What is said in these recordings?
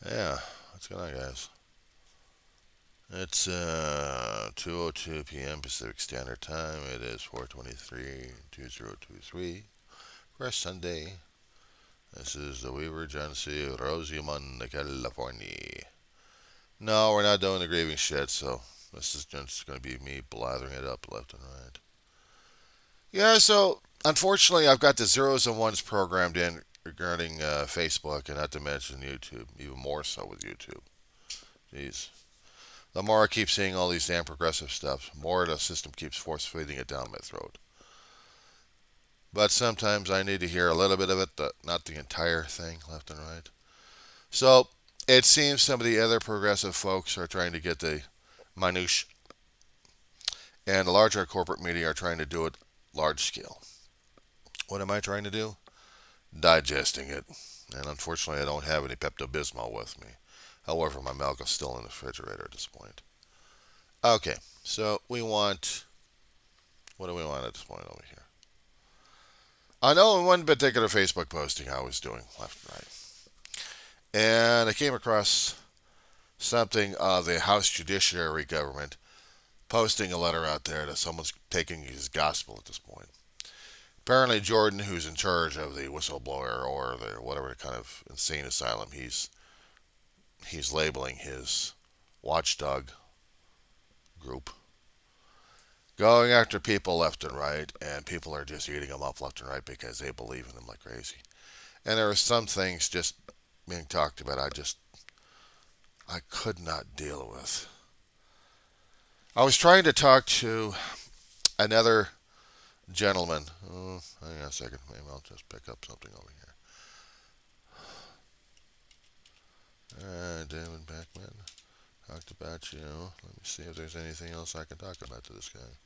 Yeah, what's going on, guys? It's 2:02 p.m. Pacific Standard Time. It is 4/23/2023 for Sunday. This is the Weaver Agency, Rosamond, California. No, we're not doing the grieving shit, so this is just going to be me blathering it up left and right. Yeah, so unfortunately, I've got the zeros and ones programmed in regarding Facebook, and not to mention YouTube, even more so with YouTube. Jeez. The more I keep seeing all these damn progressive stuff, the more the system keeps force feeding it down my throat. But sometimes I need to hear a little bit of it, not the entire thing, left and right. So it seems some of the other progressive folks are trying to get the minutiae, and the larger corporate media are trying to do it large scale. What am I trying to do? Digesting it. And unfortunately, I don't have any Pepto Bismol with me. However, my milk is still in the refrigerator at this point. Okay, so we want. What do we want at this point over here? I know in one particular Facebook posting I was doing left and right. And I came across something of the House Judiciary government posting a letter out there that someone's taking as gospel at this point. Apparently, Jordan, who's in charge of the whistleblower or the whatever kind of insane asylum he's labeling his watchdog group, going after people left and right, and people are just eating them up left and right because they believe in them like crazy. And there are some things just being talked about I could not deal with. I was trying to talk to another gentleman. Oh, hang on a second. Maybe I'll just pick up something over here. David Pakman talked about you. Let me see if there's anything else I can talk about to this guy.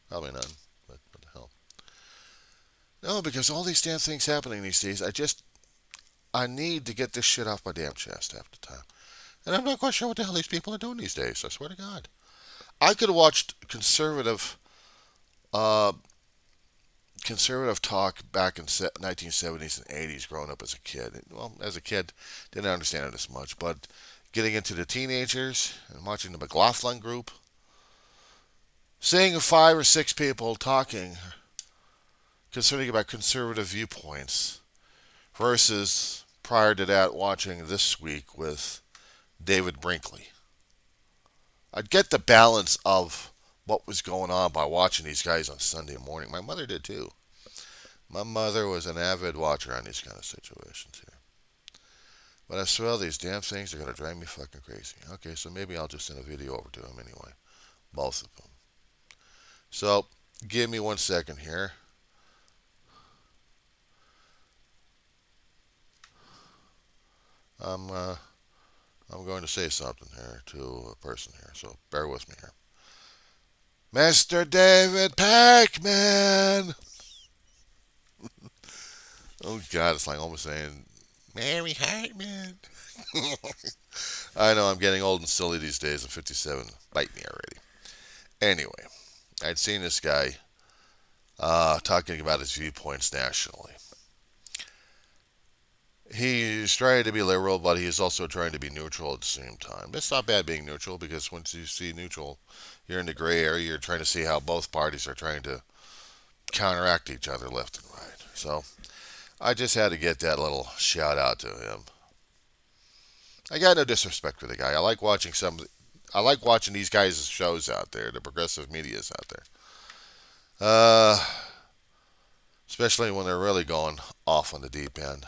Probably none, but what the hell. No, because all these damn things happening these days, I need to get this shit off my damn chest half the time. And I'm not quite sure what the hell these people are doing these days, I swear to God. I could have watched uh, conservative talk back in 1970s and 80s growing up as a kid. Well, as a kid, didn't understand it as much, but getting into the teenagers and watching the McLaughlin group, seeing 5 or 6 people talking concerning about conservative viewpoints versus prior to that watching This Week with David Brinkley. I'd get the balance of what was going on by watching these guys on Sunday morning. My mother did too. My mother was an avid watcher on these kind of situations here. But I swear these damn things are going to drive me fucking crazy. Okay, so maybe I'll just send a video over to him anyway. Both of them. So, give me 1 second here. I'm, uh, I'm going to say something here to a person here, so bear with me here. Mr. David Pakman! Oh, God, it's like almost saying, Mary Hartman. I know I'm getting old and silly these days. I'm 57. Bite me already. Anyway, I'd seen this guy talking about his viewpoints nationally. He's trying to be liberal, but he's also trying to be neutral at the same time. It's not bad being neutral because once you see neutral, you're in the gray area. You're trying to see how both parties are trying to counteract each other left and right. So I just had to get that little shout out to him. I got no disrespect for the guy. I like watching these guys' shows out there, the progressive media's out there. Especially when they're really going off on the deep end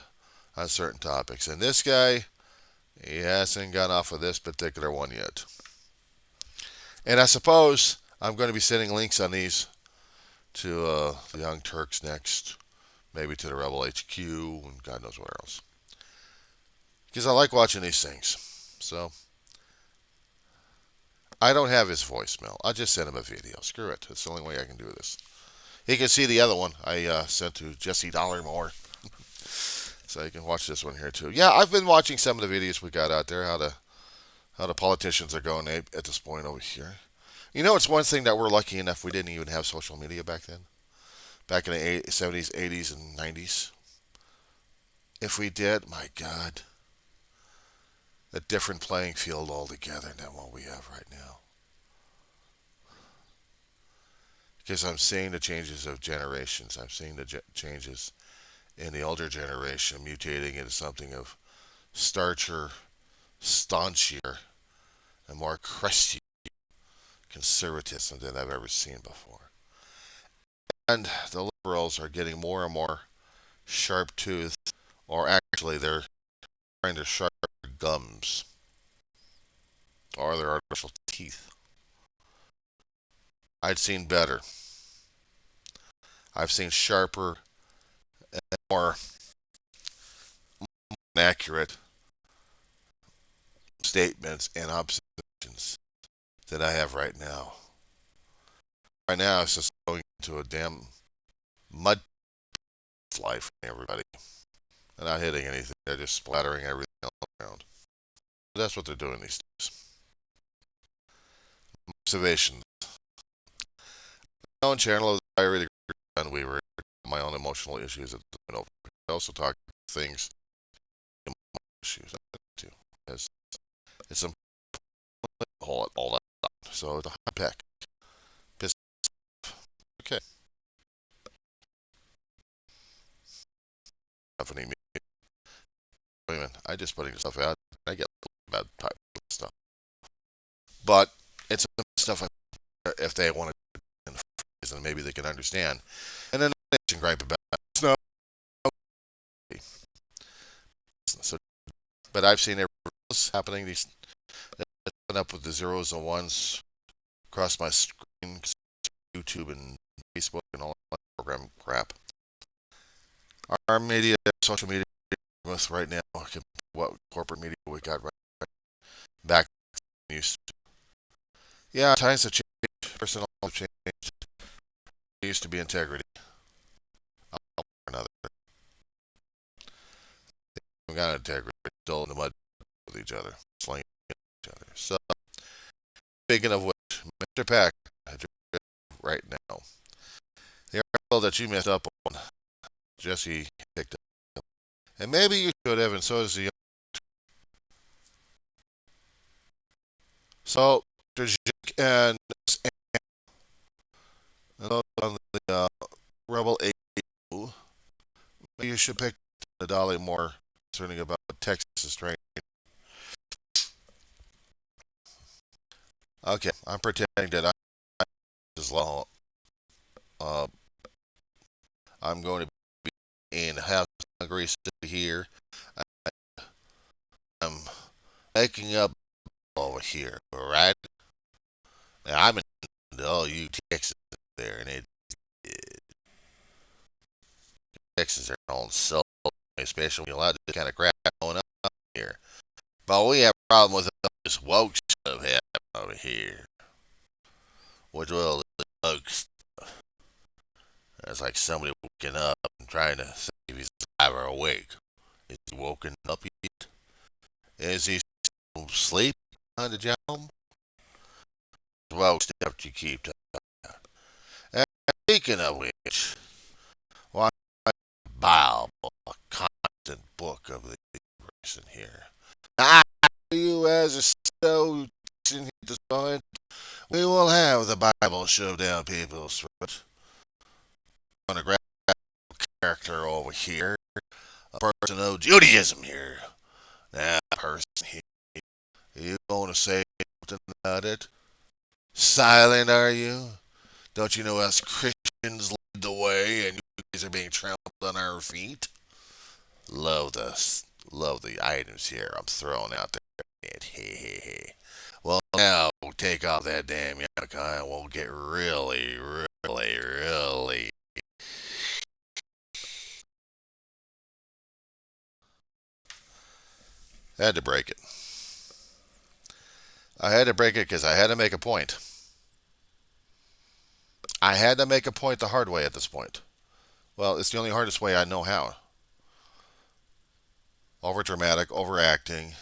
on certain topics. And this guy, he hasn't gone off of this particular one yet. And I suppose I'm going to be sending links on these to the Young Turks next, maybe to the Rebel HQ, and God knows where else. Because I like watching these things. So I don't have his voicemail. I'll just send him a video. Screw it. That's the only way I can do this. He can see the other one I sent to Jesse Dollemore. So you can watch this one here too. Yeah, I've been watching some of the videos we got out there, how the politicians are going at this point over here. You know, it's one thing that we're lucky enough we didn't even have social media back then. Back in the 70s, 80s, and 90s. If we did, my God. a different playing field altogether than what we have right now. Because I'm seeing the changes of generations. I'm seeing the changes in the older generation mutating into something of starcher, staunchier, and more crusty conservatism than I've ever seen before. And the liberals are getting more and more sharp toothed, or actually, they're trying to sharpen their gums or their artificial teeth. I'd seen better. I've seen sharper and more accurate statements and observations than I have right now. Right now, it's just going into a damn mud life for everybody. They're not hitting anything. They're just splattering everything all around. That's what they're doing these days. Observation. My own channel, I really and we were my own emotional issues at the moment. I also talk things, issues too. It's some all that. So the high pack. Piss. Okay. Company me. Wait a minute. I just putting stuff out. I get bad type of stuff. But it's stuff if they want to, and maybe they can understand. And then they can gripe about it. No. So, but I've seen everything happening. These up with the zeros and ones across my screen, YouTube and Facebook and all that program crap. Our media, social media, with right now, what corporate media we got right back used. Yeah, times have changed. Personnel have changed. It used to be integrity. Another. We got integrity. Still in the mud with each other, slinging each other. So, speaking of which, Mr. Pack, right now, the article that you messed up on, Jesse picked up, and maybe you should have, and so does the. So, Mr. Jake and on the Rebel 8, maybe you should pick the Dollemore concerning about Texas train. Okay, I'm pretending that I is law. Uh, I'm going to be in House Hungary here. I'm making up over here, alright? Now, I'm in all you Texas there, and Texas are on so, especially when a lot of this kind of crap going on here. But we have a problem with all this woke stuff happening over here. Which, well, the woke stuff. It's like somebody waking up and trying to see if he's alive or awake. Is he woken up yet? Is he still sleeping on the job? Woke stuff you keep talking about. And speaking of which, why Bible, a constant book of the person here. I, you as a so here at this point, we will have the Bible shoved down people's throats. On a grab character over here, a person of Judaism here. Now, person here, you want to say something about it? Silent, are you? Don't you know us Christians lead the way, and you guys are being trampled on our feet? Love the items here I'm throwing out there. Hey, hey, hey. Well, now we'll take off that damn yarmulke and we'll get really, really, really. I had to break it. I had to break it because I had to make a point. I had to make a point the hard way at this point. Well, it's the only hardest way I know how. Over dramatic, overacting,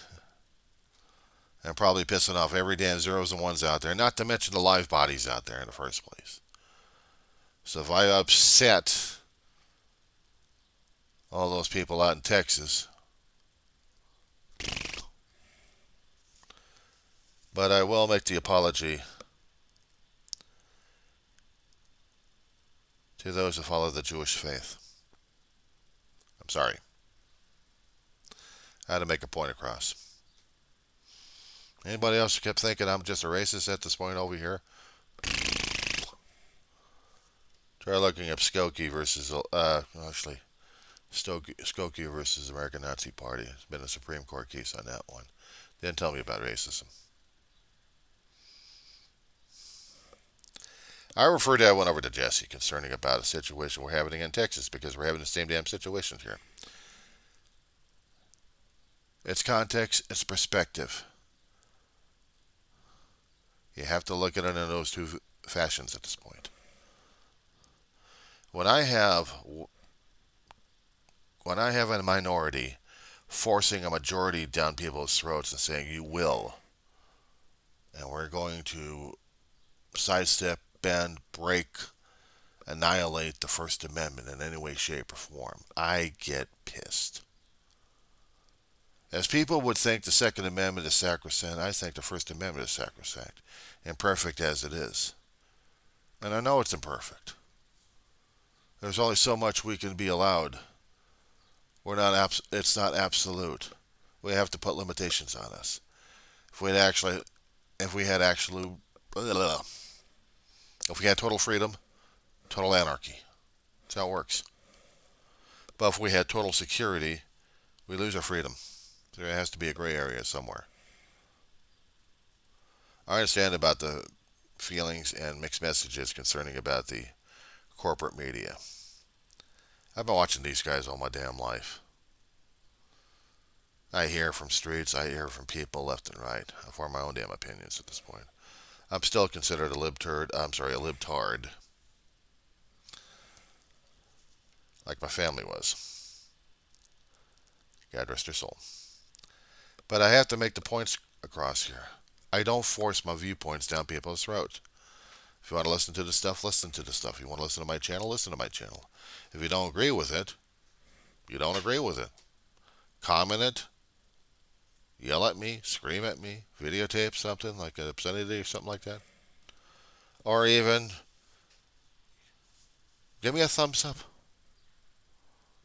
and probably pissing off every damn zeros and ones out there, not to mention the live bodies out there in the first place. So if I upset all those people out in Texas, But I will make the apology to those who follow the Jewish faith. I'm sorry. I had to make a point across. Anybody else who kept thinking I'm just a racist at this point over here? Try looking up Skokie versus, Skokie versus American Nazi Party. There's been a Supreme Court case on that one. Didn't tell me about racism. I referred that one over to Jesse concerning about a situation we're having in Texas because we're having the same damn situation here. It's context, it's perspective. You have to look at it in those two fashions at this point. When I have a minority forcing a majority down people's throats and saying you will, and we're going to sidestep, bend, break, annihilate the First Amendment in any way, shape, or form, I get pissed. As people would think the Second Amendment is sacrosanct, I think the First Amendment is sacrosanct, imperfect as it is. And I know it's imperfect. There's only so much we can be allowed. It's not absolute. We have to put limitations on us. If we had total freedom, total anarchy. That's how it works. But if we had total security, we lose our freedom. There has to be a gray area somewhere. I understand about the feelings and mixed messages concerning about the corporate media. I've been watching these guys all my damn life. I hear from streets, I hear from people left and right. I form my own damn opinions at this point. I'm still considered a libtard. Like my family was. God rest their soul. But I have to make the points across here. I don't force my viewpoints down people's throats. If you want to listen to the stuff, listen to the stuff. If you want to listen to my channel, listen to my channel. If you don't agree with it, you don't agree with it. Comment it. Yell at me. Scream at me. Videotape something like an obscenity or something like that. Or even give me a thumbs up.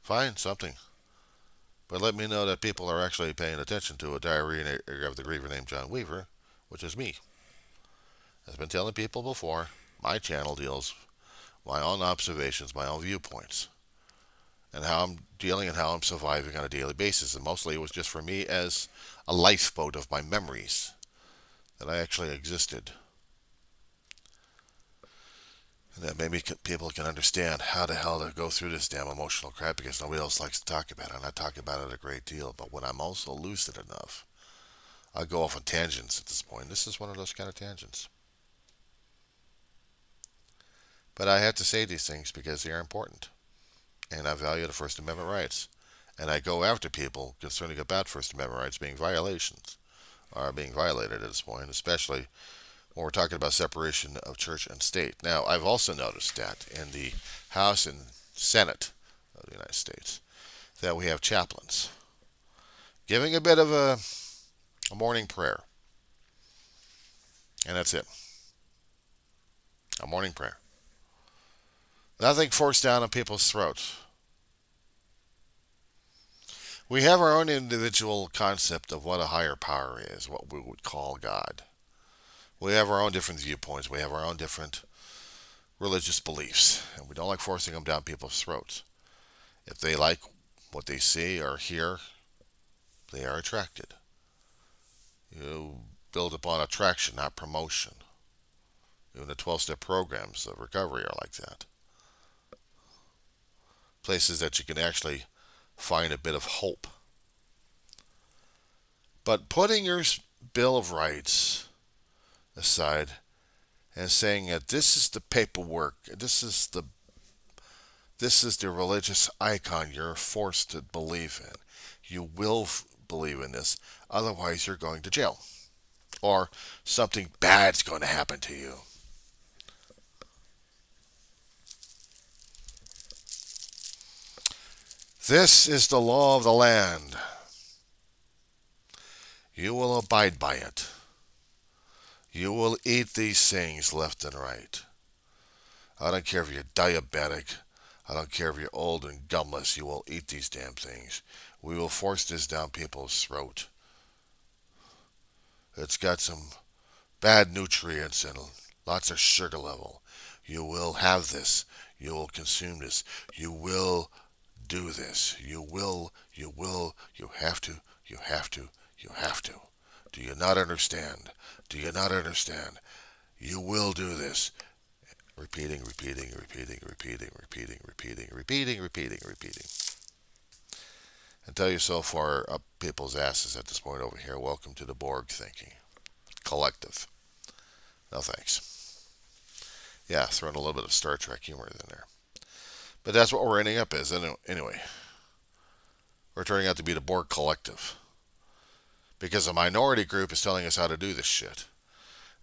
Fine, something. But let me know that people are actually paying attention to a diary of the griever named John Weaver, which is me. As I've been telling people before, my channel deals my own observations, my own viewpoints, and how I'm dealing and how I'm surviving on a daily basis. And mostly it was just for me as a lifeboat of my memories that I actually existed. And that maybe people can understand how the hell to go through this damn emotional crap because nobody else likes to talk about it. And I talk about it a great deal. But when I'm also lucid enough, I go off on tangents at this point. This is one of those kind of tangents. But I have to say these things because they are important. And I value the First Amendment rights. And I go after people concerning about First Amendment rights being violations or being violated at this point, especially when we're talking about separation of church and state. Now, I've also noticed that in the House and Senate of the United States, that we have chaplains giving a bit of a morning prayer. And that's it. A morning prayer. Nothing forced down on people's throats. We have our own individual concept of what a higher power is, what we would call God. We have our own different viewpoints. We have our own different religious beliefs. And we don't like forcing them down people's throats. If they like what they see or hear, they are attracted. You build upon attraction, not promotion. Even the 12-step programs of recovery are like that. Places that you can actually find a bit of hope. But putting your Bill of Rights aside and saying that this is the paperwork, this is the religious icon you're forced to believe in. You will believe in this, otherwise you're going to jail. Or something bad's going to happen to you. This is the law of the land. You will abide by it. You will eat these things left and right. I don't care if you're diabetic. I don't care if you're old and gumless. You will eat these damn things. We will force this down people's throat. It's got some bad nutrients and lots of sugar level. You will have this. You will consume this. You will do this. You have to, you have to, you have to. Do you not understand? Do you not understand? You will do this. Repeating, repeating, repeating, repeating, repeating, repeating, repeating, repeating, repeating. Until you're so far up people's asses at this point over here, welcome to the Borg thinking. Collective. No thanks. Yeah, throwing a little bit of Star Trek humor in there. But that's what we're ending up as anyway. We're turning out to be the Borg collective. Because a minority group is telling us how to do this shit.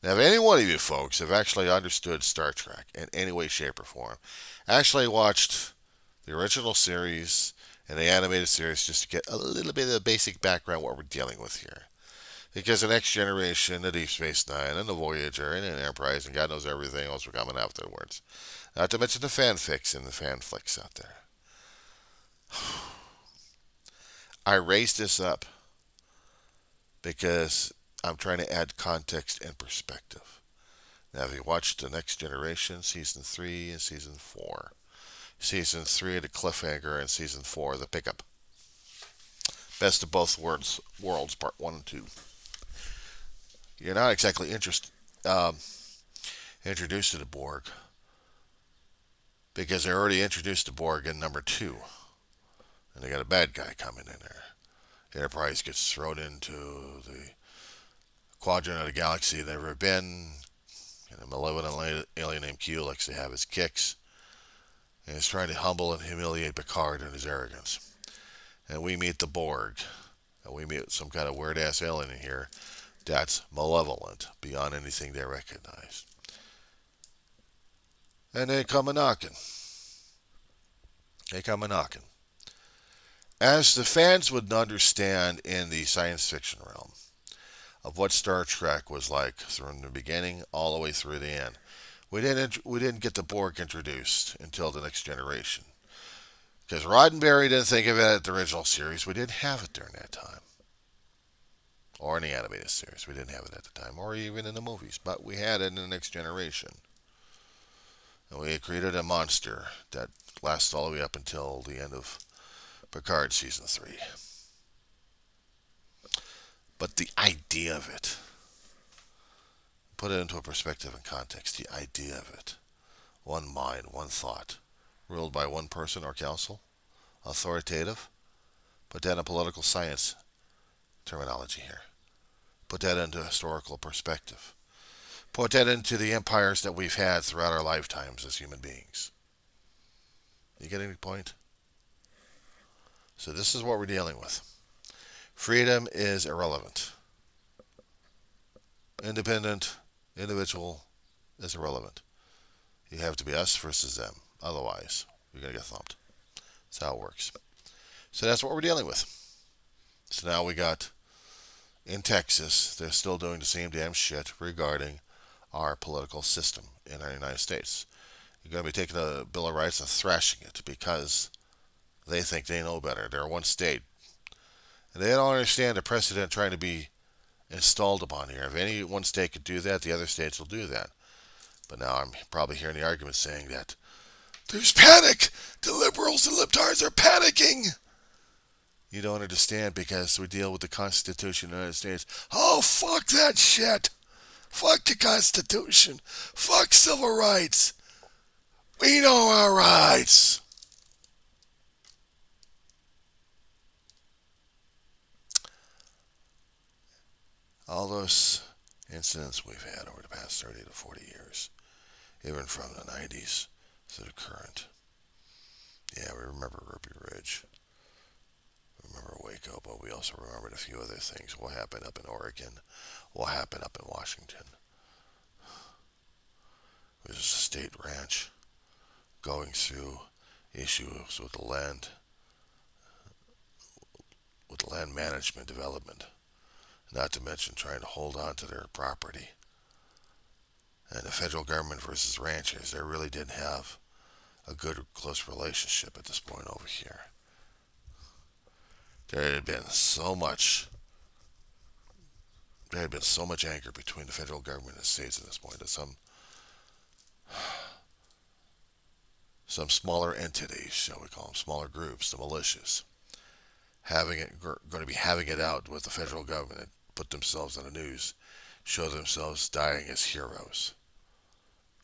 Now, if any one of you folks have actually understood Star Trek in any way, shape, or form, actually watched the original series and the animated series just to get a little bit of the basic background what we're dealing with here. Because the Next Generation, the Deep Space Nine, and the Voyager, and the Enterprise, and God knows everything else we're coming afterwards. Not to mention the fanfics and the fanflicks out there. I raised this up because I'm trying to add context and perspective. Now, if you watched The Next Generation, Season 3 and Season 4. Season 3, the cliffhanger, and Season 4, the pickup. Best of both worlds, Part 1 and 2. You're not exactly introduced to the Borg, because they already introduced the Borg in number 2. And they got a bad guy coming in there. Enterprise gets thrown into the quadrant of the galaxy they've never been. And a malevolent alien named Q likes to have his kicks. And he's trying to humble and humiliate Picard in his arrogance. And we meet the Borg. And we meet some kind of weird-ass alien in here that's malevolent beyond anything they recognize. And they come a-knocking. They come a-knocking. As the fans would understand in the science fiction realm of what Star Trek was like from the beginning all the way through the end, we didn't get the Borg introduced until the Next Generation. Because Roddenberry didn't think of it at the original series. We didn't have it during that time. Or in the animated series. We didn't have it at the time. Or even in the movies. But we had it in the Next Generation. And we had created a monster that lasts all the way up until the end of Picard Season 3. But the idea of it, put it into a perspective and context, the idea of it, one mind, one thought, ruled by one person or council, authoritative, put that in political science terminology here. Put that into historical perspective. Put that into the empires that we've had throughout our lifetimes as human beings. You get any point? So this is what we're dealing with. Freedom is irrelevant. Independent, individual is irrelevant. You have to be us versus them. Otherwise, you're going to get thumped. That's how it works. So that's what we're dealing with. So now we got, in Texas, they're still doing the same damn shit regarding our political system in our United States. You're going to be taking the Bill of Rights and thrashing it because they think they know better. They're one state. And they don't understand the precedent trying to be installed upon here. If any one state could do that, the other states will do that. But now I'm probably hearing the argument saying that there's panic! The liberals and libtards are panicking! You don't understand because we deal with the Constitution of the United States. Oh, fuck that shit! Fuck the Constitution! Fuck civil rights! We know our rights! All those incidents we've had over the past 30 to 40 years, even from the 90s to the current. Yeah, we remember Ruby Ridge. We remember Waco, but we also remembered a few other things. What happened up in Oregon? What happened up in Washington? It was a state ranch going through issues with the land management development, not to mention trying to hold on to their property And the federal government versus ranchers, they really didn't have a good, close relationship at this point over here. There had been so much there had been so much anger between the federal government and the states at this point that some smaller entities, shall we call them, smaller groups, the militias, going to be having it out with the federal government, put themselves on the news, show themselves dying as heroes,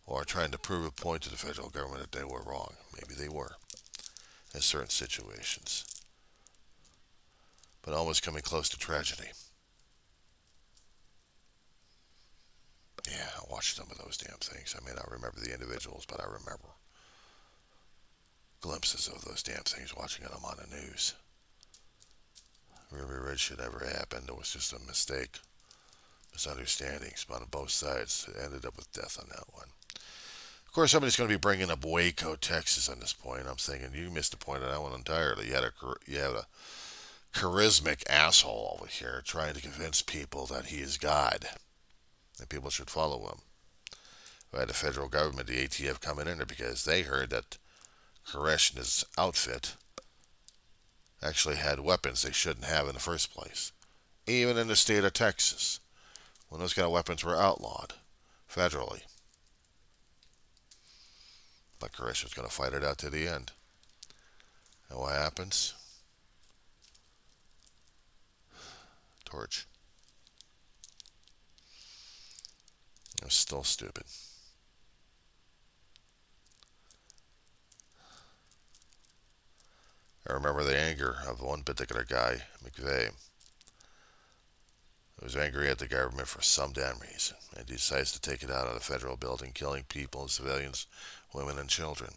or trying to prove a point to the federal government that they were wrong. Maybe they were in certain situations, but almost coming close to tragedy. Yeah, I watched some of those damn things. I may not remember the individuals, but I remember glimpses of those damn things watching them on the news. Ruby Ridge should never happen. It was just a mistake, misunderstandings on both sides. It ended up with death on that one. Of course, somebody's going to be bringing up Waco, Texas on this point. I'm thinking, you missed the point on that one entirely. You had a charismatic asshole over here trying to convince people that he is God and people should follow him. We had the federal government, the ATF, coming in there because they heard that Koresh and his outfit actually had weapons they shouldn't have in the first place. Even in the state of Texas, when those kind of weapons were outlawed federally. But Koresh was going to fight it out to the end. And what happens? Torch. It was still stupid. I remember the anger of one particular guy, McVeigh, who was angry at the government for some damn reason, and he decides to take it out on a federal building, killing people, civilians, women, and children.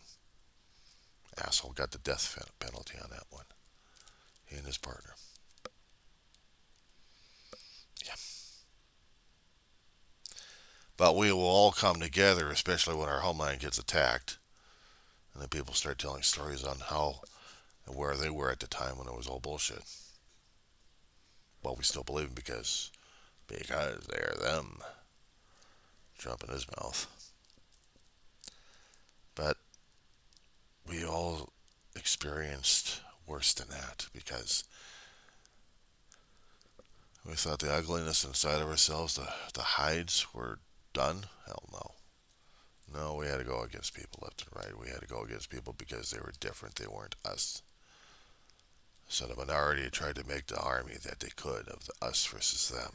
Asshole got the death penalty on that one. He and his partner. Yeah. But we will all come together, especially when our homeland gets attacked, and then people start telling stories on how and where they were at the time when it was all bullshit. Well, we still believe them because they're them. Trump in his mouth. But we all experienced worse than that because we thought the ugliness inside of ourselves, the hides were done. Hell no. No, we had to go against people left and right. We had to go against people because they were different. They weren't us. So the minority tried to make the army that they could of the us versus them.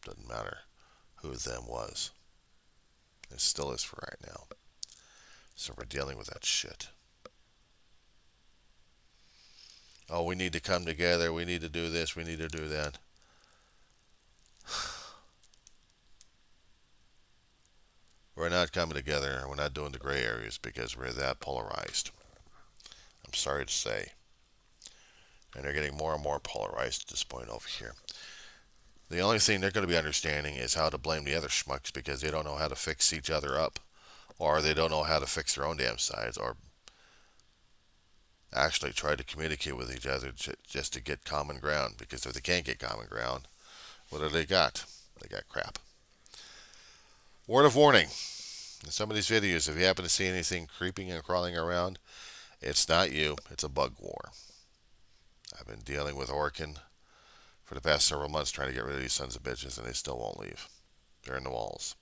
Doesn't matter who them was. It still is for right now. So we're dealing with that shit. Oh, we need to come together. We need to do this. We need to do that. We're not coming together. We're not doing the gray areas because we're that polarized. I'm sorry to say. And they're getting more and more polarized at this point over here. The only thing they're going to be understanding is how to blame the other schmucks because they don't know how to fix each other up. Or they don't know how to fix their own damn sides. Or actually try to communicate with each other just to get common ground. Because if they can't get common ground, what do they got? They got crap. Word of warning. In some of these videos, if you happen to see anything creeping and crawling around, it's not you. It's a bug war. I've been dealing with Orkin for the past several months trying to get rid of these sons of bitches, and they still won't leave. They're in the walls.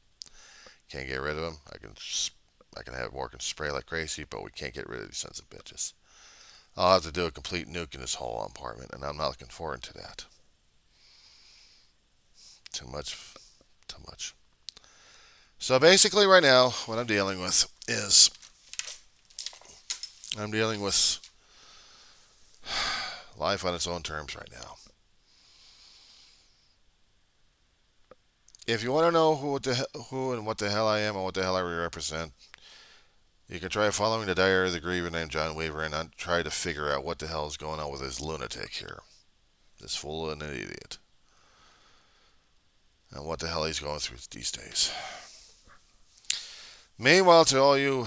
Can't get rid of them. I can have Orkin spray like crazy, but we can't get rid of these sons of bitches. I'll have to do a complete nuke in this whole apartment, and I'm not looking forward to that. Too much. Too much. So basically right now, what I'm dealing with is I'm dealing with life on its own terms right now. If you want to know who and what the hell I am and what the hell I represent, you can try following the diary of the griever named John Weaver and try to figure out what the hell is going on with this lunatic here. This fool and an idiot. And what the hell he's going through these days. Meanwhile, to all you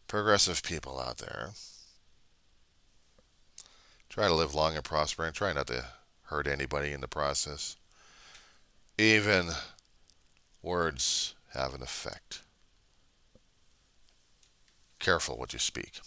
progressive people out there, try to live long and prosper and try not to hurt anybody in the process. Even Words have an effect. Careful what you speak.